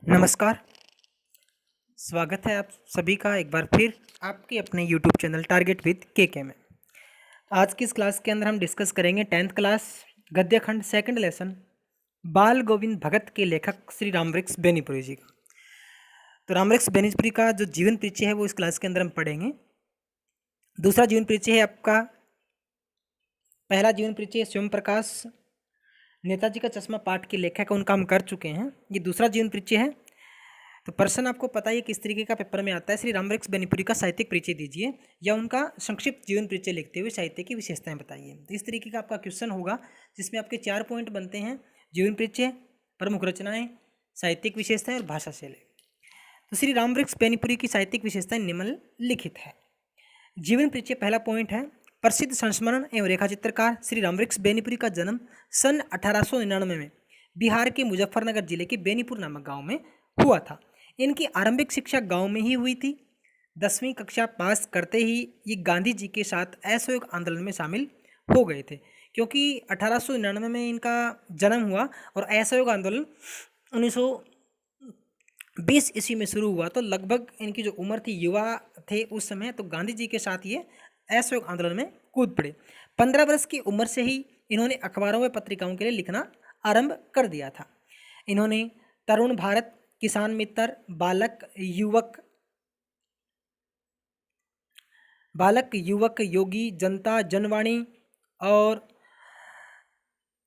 नमस्कार। स्वागत है आप सभी का एक बार फिर आपके अपने YouTube चैनल टारगेट विद के में। आज की इस क्लास के अंदर हम डिस्कस करेंगे 10th क्लास गद्य खंड सेकंड लेसन बाल गोविंद भगत के लेखक श्री रामवृक्ष बेनीपुरी जी का। तो रामवृक्ष बेनीपुरी का जो जीवन परिचय है वो इस क्लास के अंदर हम पढ़ेंगे। दूसरा जीवन परिचय है आपका, पहला जीवन परिचय स्वयं प्रकाश नेताजी का चश्मा पाठ के लेखक है, उनका हम कर चुके हैं। ये दूसरा जीवन परिचय है। तो प्रश्न आपको पता है किस तरीके का पेपर में आता है, श्री रामवृक्ष बेनीपुरी का साहित्यिक परिचय दीजिए या उनका संक्षिप्त जीवन परिचय लिखते हुए साहित्य की विशेषताएं बताइए। तो इस तरीके का आपका क्वेश्चन होगा जिसमें आपके 4 पॉइंट बनते हैं: जीवन परिचय, प्रमुख रचनाएं, साहित्यिक विशेषताएं और भाषा शैली। तो श्री रामवृक्ष बेनीपुरी की साहित्यिक विशेषताएं निम्नलिखित है। जीवन परिचय पहला पॉइंट है, प्रसिद्ध संस्मरण एवं रेखा चित्रकार श्री रामवृक्ष बेनीपुरी का जन्म सन 1899 में बिहार के मुजफ्फरनगर जिले के बेनीपुर नामक गांव में हुआ था। इनकी आरंभिक शिक्षा गांव में ही हुई थी। 10वीं कक्षा पास करते ही ये गांधी जी के साथ असहयोग आंदोलन में शामिल हो गए थे, क्योंकि 1899 में इनका जन्म हुआ और असहयोग आंदोलन 1920 ईस्वी में शुरू हुआ। तो लगभग इनकी जो उम्र थी, युवा थे उस समय, तो गांधी जी के साथ ये असहयोग आंदोलन में कूद पड़े। 15 वर्ष की उम्र से ही इन्होंने अखबारों व पत्रिकाओं के लिए लिखना आरंभ कर दिया था। इन्होंने तरुण भारत, किसान मित्र, बालक युवक, योगी, जनता, जनवाणी और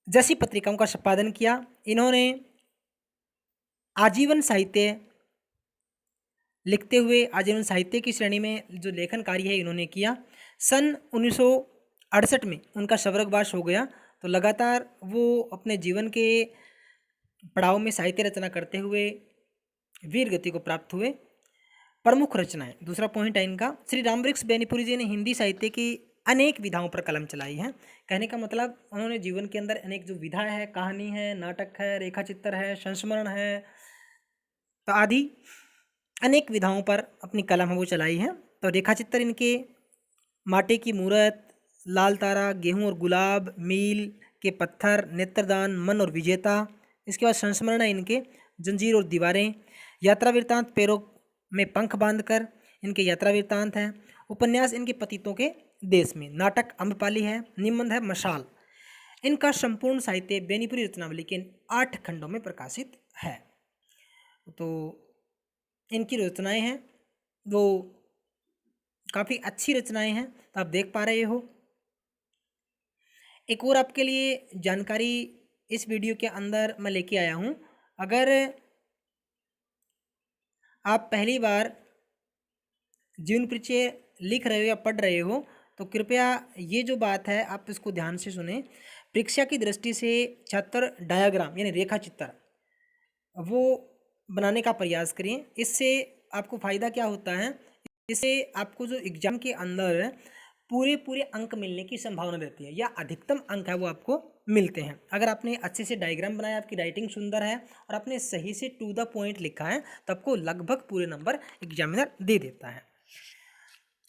जैसी पत्रिकाओं का संपादन किया। इन्होंने आजीवन साहित्य लिखते हुए आजीवन साहित्य की श्रेणी में जो लेखन कार्य है इन्होंने किया। सन 1968 में उनका स्वर्गवास हो गया। तो लगातार वो अपने जीवन के पड़ाव में साहित्य रचना करते हुए वीर गति को प्राप्त हुए। प्रमुख रचनाएं, दूसरा पॉइंट है इनका, श्री रामवृक्ष बेनीपुरी जी ने हिंदी साहित्य की अनेक विधाओं पर कलम चलाई है। कहने का मतलब उन्होंने जीवन के अंदर अनेक जो विधा है, कहानी है, नाटक है, रेखा चित्र है, संस्मरण है, तो आदि अनेक विधाओं पर अपनी कलम है वो चलाई है। तो रेखा चित्र इनके माटे की मूरत, लाल तारा, गेहूं और गुलाब, मील के पत्थर, नेत्रदान, मन और विजेता। इसके बाद संस्मरण है इनके जंजीर और दीवारें, यात्रा वृत्तांत, पैरों में पंख बांधकर इनके यात्रा वृत्तांत हैं। उपन्यास इनके पतितों के देश में, नाटक अम्रपाली है, निबंध है मशाल। इनका संपूर्ण साहित्य बेनीपुरी रचनावली के 8 खंडों में प्रकाशित है। तो इनकी रचनाएं हैं वो काफ़ी अच्छी रचनाएं हैं, तो आप देख पा रहे हो। एक और आपके लिए जानकारी इस वीडियो के अंदर मैं लेके आया हूँ। अगर आप पहली बार जीवन परिचय लिख रहे हो या पढ़ रहे हो तो कृपया ये जो बात है आप इसको ध्यान से सुने। परीक्षा की दृष्टि से छात्र डायग्राम यानी रेखा चित्र वो बनाने का प्रयास करें। इससे आपको फ़ायदा क्या होता है, इससे आपको जो एग्ज़ाम के अंदर पूरे अंक मिलने की संभावना रहती है या अधिकतम अंक है वो आपको मिलते हैं। अगर आपने अच्छे से डायग्राम बनाया, आपकी राइटिंग सुंदर है और आपने सही से टू द पॉइंट लिखा है तो आपको लगभग पूरे नंबर एग्जामिनर दे देता है,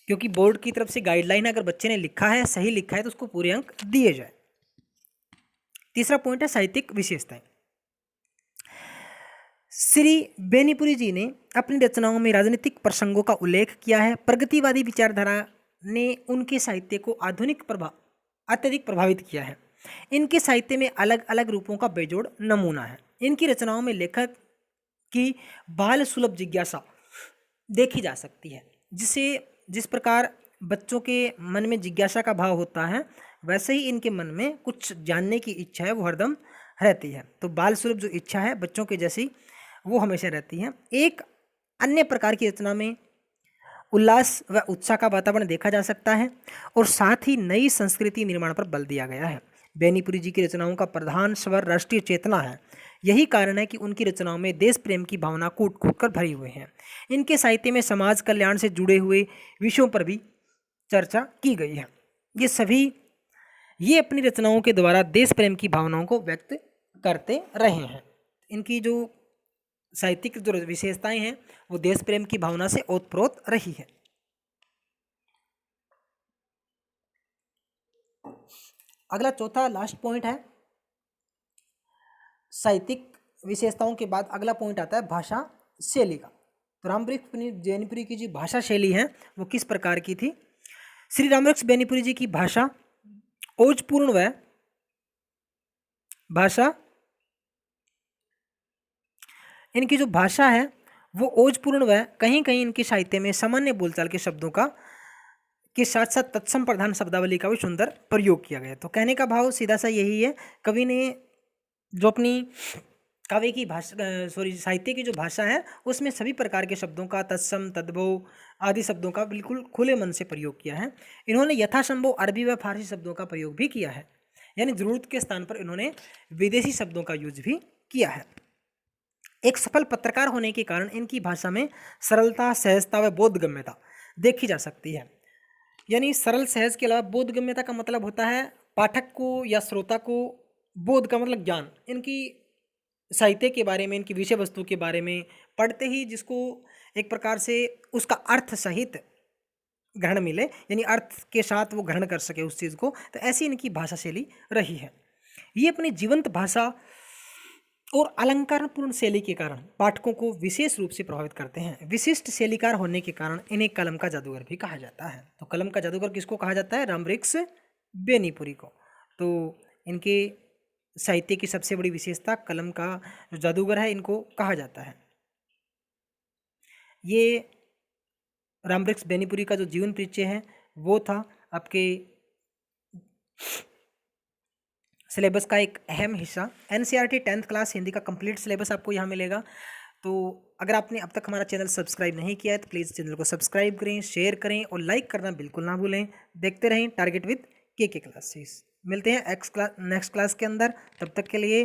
क्योंकि बोर्ड की तरफ से गाइडलाइन है, अगर बच्चे ने लिखा है, सही लिखा है तो उसको पूरे अंक दिए जाए। तीसरा पॉइंट है साहित्यिक विशेषताएं। श्री बेनीपुरी जी ने अपनी रचनाओं में राजनीतिक प्रसंगों का उल्लेख किया है। प्रगतिवादी विचारधारा ने उनके साहित्य को अत्यधिक प्रभावित किया है। इनके साहित्य में अलग अलग रूपों का बेजोड़ नमूना है। इनकी रचनाओं में लेखक की बाल सुलभ जिज्ञासा देखी जा सकती है। जिस प्रकार बच्चों के मन में जिज्ञासा का भाव होता है, वैसे ही इनके मन में कुछ जानने की इच्छा है वो हरदम रहती है। तो बाल सुलभ जो इच्छा है बच्चों के जैसी वो हमेशा रहती है। एक अन्य प्रकार की रचना में उल्लास व उत्साह का वातावरण देखा जा सकता है और साथ ही नई संस्कृति निर्माण पर बल दिया गया है। बेनीपुरी जी की रचनाओं का प्रधान स्वर राष्ट्रीय चेतना है। यही कारण है कि उनकी रचनाओं में देश प्रेम की भावना कूट कूट कर भरी हुई है। इनके साहित्य में समाज कल्याण से जुड़े हुए विषयों पर भी चर्चा की गई है। ये अपनी रचनाओं के द्वारा देश प्रेम की भावनाओं को व्यक्त करते रहे हैं। इनकी जो साहित्यिक जो विशेषताएं हैं वो देश प्रेम की भावना से ओतप्रोत रही है। अगला चौथा लास्ट पॉइंट है साहित्यिक विशेषताओं के बाद अगला पॉइंट आता है भाषा शैली का। तो रामवृक्ष बेनीपुरी की जो भाषा शैली है वो किस प्रकार की थी? श्री रामवृक्ष बेनीपुरी जी की भाषा ओजपूर्ण व इनकी जो भाषा है वो ओजपूर्ण व कहीं कहीं इनकी साहित्य में सामान्य बोलचाल के शब्दों का के साथ साथ तत्सम प्रधान शब्दावली का भी सुंदर प्रयोग किया गया। तो कहने का भाव सीधा सा यही है, कवि ने जो अपनी काव्य की भाषा साहित्य की जो भाषा है उसमें सभी प्रकार के शब्दों का तत्सम तद्भव आदि शब्दों का बिल्कुल खुले मन से प्रयोग किया है। इन्होंने यथासंभव अरबी व फारसी शब्दों का प्रयोग भी किया है, यानी जरूरत के स्थान पर इन्होंने विदेशी शब्दों का यूज भी किया है। एक सफल पत्रकार होने के कारण इनकी भाषा में सरलता, सहजता व बोधगम्यता देखी जा सकती है। यानी सरल सहज के अलावा बोधगम्यता का मतलब होता है पाठक को या श्रोता को, बोध का मतलब ज्ञान, इनकी साहित्य के बारे में, इनकी विषय वस्तु के बारे में पढ़ते ही जिसको एक प्रकार से उसका अर्थ सहित ग्रहण मिले, यानी अर्थ के साथ वो ग्रहण कर सके उस चीज़ को, तो ऐसी इनकी भाषा शैली रही है। ये अपनी जीवंत भाषा और अलंकारपूर्ण शैली के कारण पाठकों को विशेष रूप से प्रभावित करते हैं। विशिष्ट शैलीकार होने के कारण इन्हें कलम का जादूगर भी कहा जाता है। तो कलम का जादूगर किसको कहा जाता है? रामवृक्ष बेनीपुरी को। तो इनके साहित्य की सबसे बड़ी विशेषता कलम का जो जादूगर है इनको कहा जाता है। ये रामवृक्ष बेनीपुरी का जो जीवन परिचय है वो था आपके सिलेबस का एक अहम हिस्सा। एनसीईआरटी 10th क्लास हिंदी का कंप्लीट सिलेबस आपको यहाँ मिलेगा। तो अगर आपने अब तक हमारा चैनल सब्सक्राइब नहीं किया है तो प्लीज़ चैनल को सब्सक्राइब करें, शेयर करें और लाइक करना बिल्कुल ना भूलें। देखते रहें टारगेट विद के क्लासेस। मिलते हैं नेक्स्ट क्लास के अंदर। तब तक के लिए